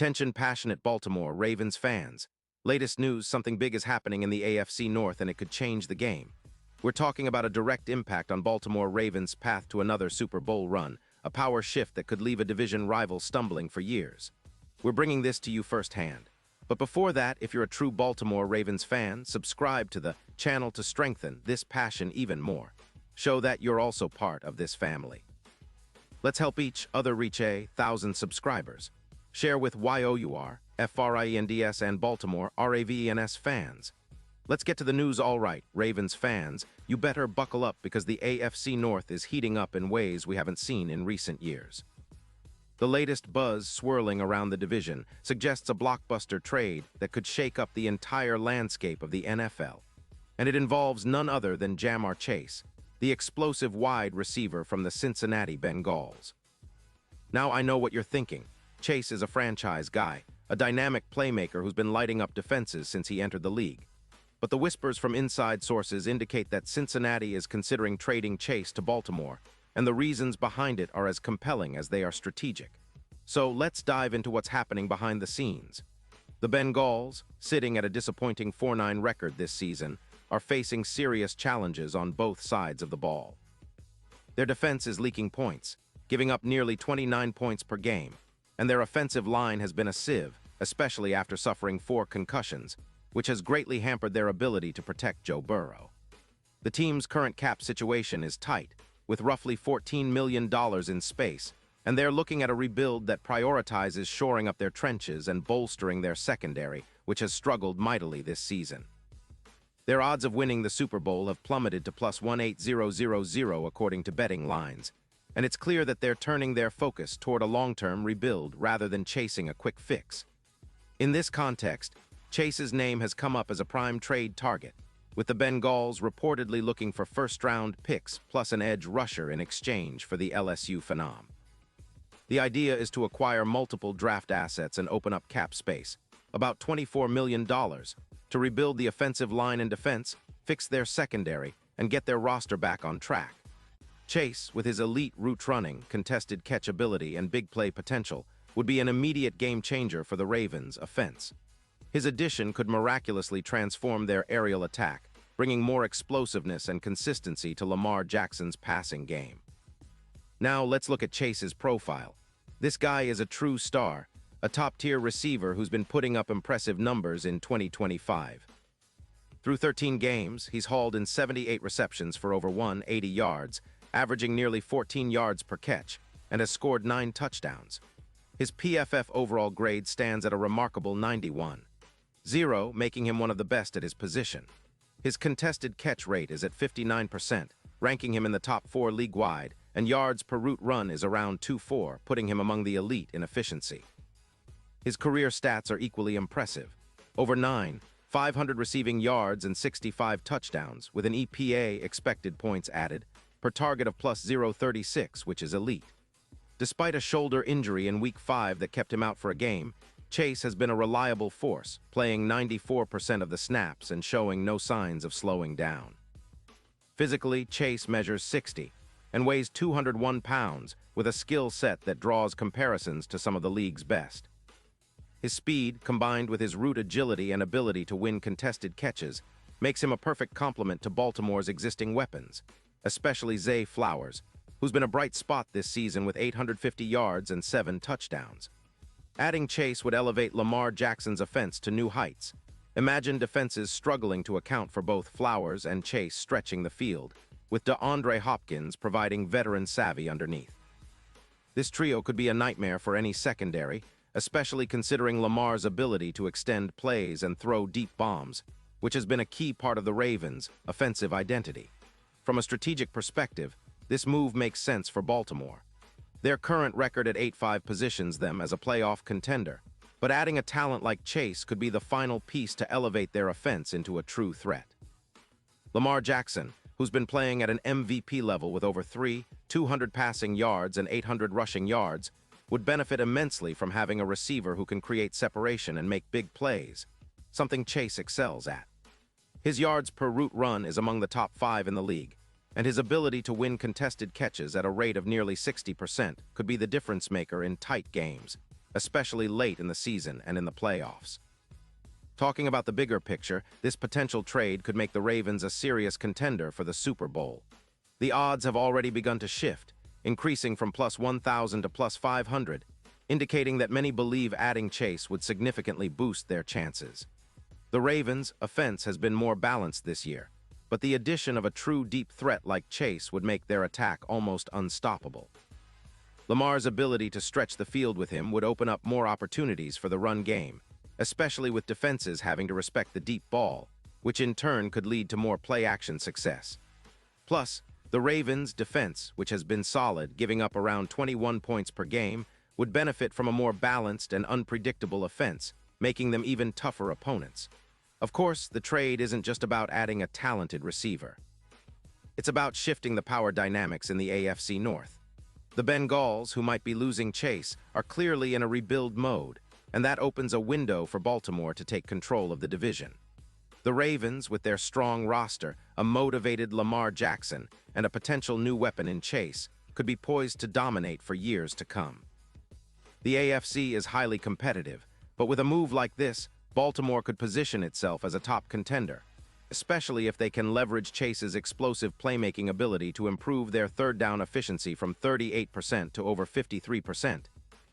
Attention passionate Baltimore Ravens fans. Latest news, something big is happening in the AFC North and it could change the game. We're talking about a direct impact on Baltimore Ravens' path to another Super Bowl run, a power shift that could leave a division rival stumbling for years. We're bringing this to you firsthand. But before that, if you're a true Baltimore Ravens fan, subscribe to the channel to strengthen this passion even more. Show that you're also part of this family. Let's help each other reach 1,000 subscribers. Share with YOUR, FRIENDS and Baltimore RAVENS fans. Let's get to the news. All right, Ravens fans, you better buckle up because the AFC North is heating up in ways we haven't seen in recent years. The latest buzz swirling around the division suggests a blockbuster trade that could shake up the entire landscape of the NFL. And it involves none other than Ja'Marr Chase, the explosive wide receiver from the Cincinnati Bengals. Now I know what you're thinking. Chase is a franchise guy, a dynamic playmaker who's been lighting up defenses since he entered the league. But the whispers from inside sources indicate that Cincinnati is considering trading Chase to Baltimore, and the reasons behind it are as compelling as they are strategic. So let's dive into what's happening behind the scenes. The Bengals, sitting at a disappointing 4-9 record this season, are facing serious challenges on both sides of the ball. Their defense is leaking points, giving up nearly 29 points per game, and their offensive line has been a sieve, especially after suffering 4 concussions, which has greatly hampered their ability to protect Joe Burrow. The team's current cap situation is tight, with roughly $14 million in space, and they're looking at a rebuild that prioritizes shoring up their trenches and bolstering their secondary, which has struggled mightily this season. Their odds of winning the Super Bowl have plummeted to plus 18000 according to betting lines, and it's clear that they're turning their focus toward a long-term rebuild rather than chasing a quick fix. In this context, Chase's name has come up as a prime trade target, with the Bengals reportedly looking for first-round picks plus an edge rusher in exchange for the LSU phenom. The idea is to acquire multiple draft assets and open up cap space, about $24 million, to rebuild the offensive line and defense, fix their secondary, and get their roster back on track. Chase, with his elite route running, contested catch ability, and big play potential, would be an immediate game-changer for the Ravens' offense. His addition could miraculously transform their aerial attack, bringing more explosiveness and consistency to Lamar Jackson's passing game. Now let's look at Chase's profile. This guy is a true star, a top-tier receiver who's been putting up impressive numbers in 2025. Through 13 games, he's hauled in 78 receptions for over 180 yards, averaging nearly 14 yards per catch, and has scored 9 touchdowns. His PFF overall grade stands at a remarkable 91.0, making him one of the best at his position. His contested catch rate is at 59%, ranking him in the top 4 league-wide, and yards per route run is around 2.4, putting him among the elite in efficiency. His career stats are equally impressive. Over 500 receiving yards and 65 touchdowns, with an EPA expected points added, per target of plus 0.36, which is elite. Despite a shoulder injury in Week 5 that kept him out for a game, Chase has been a reliable force, playing 94% of the snaps and showing no signs of slowing down. Physically, Chase measures 60 and weighs 201 pounds, with a skill set that draws comparisons to some of the league's best. His speed, combined with his route agility and ability to win contested catches, makes him a perfect complement to Baltimore's existing weapons, especially Zay Flowers, who's been a bright spot this season with 850 yards and 7 touchdowns. Adding Chase would elevate Lamar Jackson's offense to new heights. Imagine defenses struggling to account for both Flowers and Chase stretching the field, with DeAndre Hopkins providing veteran savvy underneath. This trio could be a nightmare for any secondary, especially considering Lamar's ability to extend plays and throw deep bombs, which has been a key part of the Ravens' offensive identity. From a strategic perspective, this move makes sense for Baltimore. Their current record at 8-5 positions them as a playoff contender, but adding a talent like Chase could be the final piece to elevate their offense into a true threat. Lamar Jackson, who's been playing at an MVP level with over 200 passing yards and 800 rushing yards, would benefit immensely from having a receiver who can create separation and make big plays, something Chase excels at. His yards per route run is among the top 5 in the league, and his ability to win contested catches at a rate of nearly 60% could be the difference maker in tight games. especially late in the season and in the playoffs. Talking about the bigger picture, this potential trade could make the Ravens a serious contender for the Super Bowl. The odds have already begun to shift, increasing from plus 1,000 to plus 500, indicating that many believe adding Chase would significantly boost their chances. The Ravens' offense has been more balanced this year, but the addition of a true deep threat like Chase would make their attack almost unstoppable. Lamar's ability to stretch the field with him would open up more opportunities for the run game, especially with defenses having to respect the deep ball, which in turn could lead to more play-action success. Plus, the Ravens' defense, which has been solid, giving up around 21 points per game, would benefit from a more balanced and unpredictable offense, making them even tougher opponents. Of course, the trade isn't just about adding a talented receiver. It's about shifting the power dynamics in the AFC North. The Bengals, who might be losing Chase, are clearly in a rebuild mode, and that opens a window for Baltimore to take control of the division. The Ravens, with their strong roster, a motivated Lamar Jackson, and a potential new weapon in Chase, could be poised to dominate for years to come. The AFC is highly competitive, but with a move like this, Baltimore could position itself as a top contender, especially if they can leverage Chase's explosive playmaking ability to improve their third down efficiency from 38% to over 53%,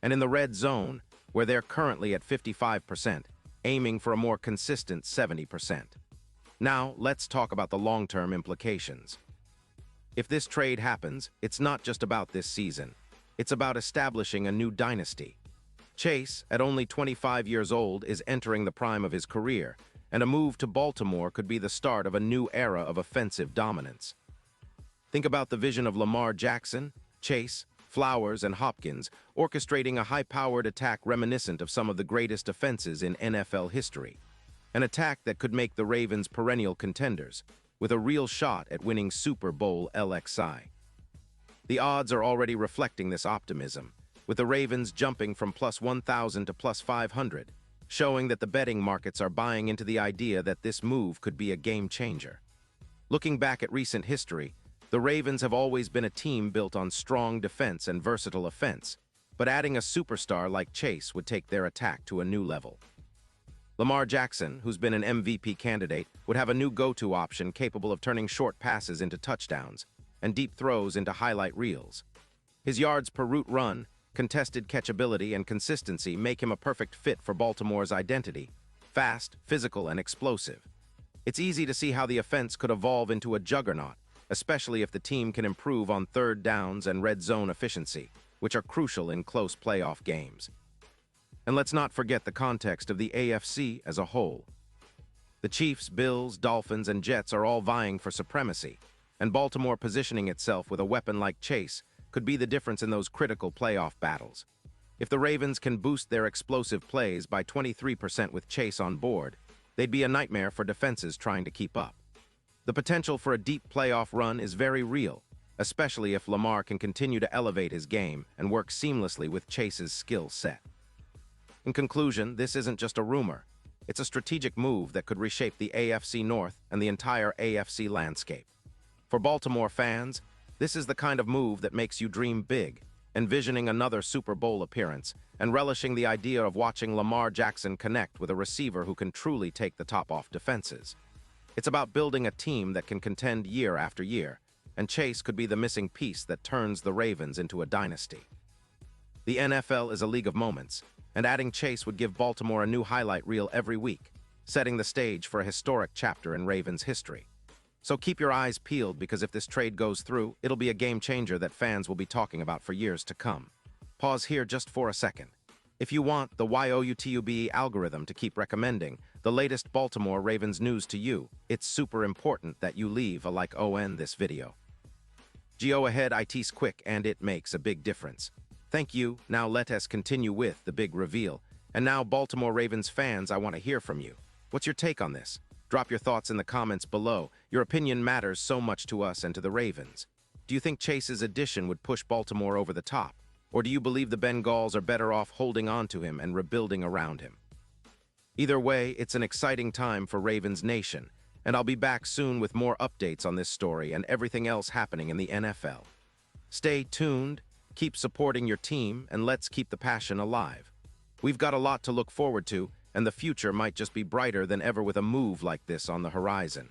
and in the red zone, where they're currently at 55%, aiming for a more consistent 70%. Now, let's talk about the long-term implications. If this trade happens, it's not just about this season. It's about establishing a new dynasty. Chase, at only 25 years old, is entering the prime of his career, and a move to Baltimore could be the start of a new era of offensive dominance. Think about the vision of Lamar Jackson, Chase, Flowers, and Hopkins, orchestrating a high-powered attack reminiscent of some of the greatest offenses in NFL history. An attack that could make the Ravens perennial contenders, with a real shot at winning Super Bowl LXI. The odds are already reflecting this optimism, with the Ravens jumping from plus 1,000 to plus 500, showing that the betting markets are buying into the idea that this move could be a game-changer. Looking back at recent history, the Ravens have always been a team built on strong defense and versatile offense, but adding a superstar like Chase would take their attack to a new level. Lamar Jackson, who's been an MVP candidate, would have a new go-to option capable of turning short passes into touchdowns and deep throws into highlight reels. His yards per route run, contested catchability, and consistency make him a perfect fit for Baltimore's identity: fast, physical, and explosive. It's easy to see how the offense could evolve into a juggernaut, especially if the team can improve on third downs and red zone efficiency, which are crucial in close playoff games. And let's not forget the context of the AFC as a whole. The Chiefs, Bills, Dolphins, and Jets are all vying for supremacy, and Baltimore positioning itself with a weapon like Chase could be the difference in those critical playoff battles. If the Ravens can boost their explosive plays by 23% with Chase on board, they'd be a nightmare for defenses trying to keep up. The potential for a deep playoff run is very real, especially if Lamar can continue to elevate his game and work seamlessly with Chase's skill set. In conclusion, this isn't just a rumor. It's a strategic move that could reshape the AFC North and the entire AFC landscape. For Baltimore fans, this is the kind of move that makes you dream big, envisioning another Super Bowl appearance and relishing the idea of watching Lamar Jackson connect with a receiver who can truly take the top off defenses. It's about building a team that can contend year after year, and Chase could be the missing piece that turns the Ravens into a dynasty. The NFL is a league of moments, and adding Chase would give Baltimore a new highlight reel every week, setting the stage for a historic chapter in Ravens history. So keep your eyes peeled, because if this trade goes through, it'll be a game changer that fans will be talking about for years to come. Pause here just for a second. If you want the YouTube algorithm to keep recommending the latest Baltimore Ravens news to you, it's super important that you leave a like on this video. Go ahead, it's quick and it makes a big difference. Thank you. Now let us continue with the big reveal. And now, Baltimore Ravens fans, I want to hear from you. What's your take on this? Drop your thoughts in the comments below. Your opinion matters so much to us and to the Ravens. Do you think Chase's addition would push Baltimore over the top? Or do you believe the Bengals are better off holding on to him and rebuilding around him? Either way, it's an exciting time for Ravens Nation, and I'll be back soon with more updates on this story and everything else happening in the NFL. Stay tuned, keep supporting your team, and let's keep the passion alive. We've got a lot to look forward to, and the future might just be brighter than ever with a move like this on the horizon.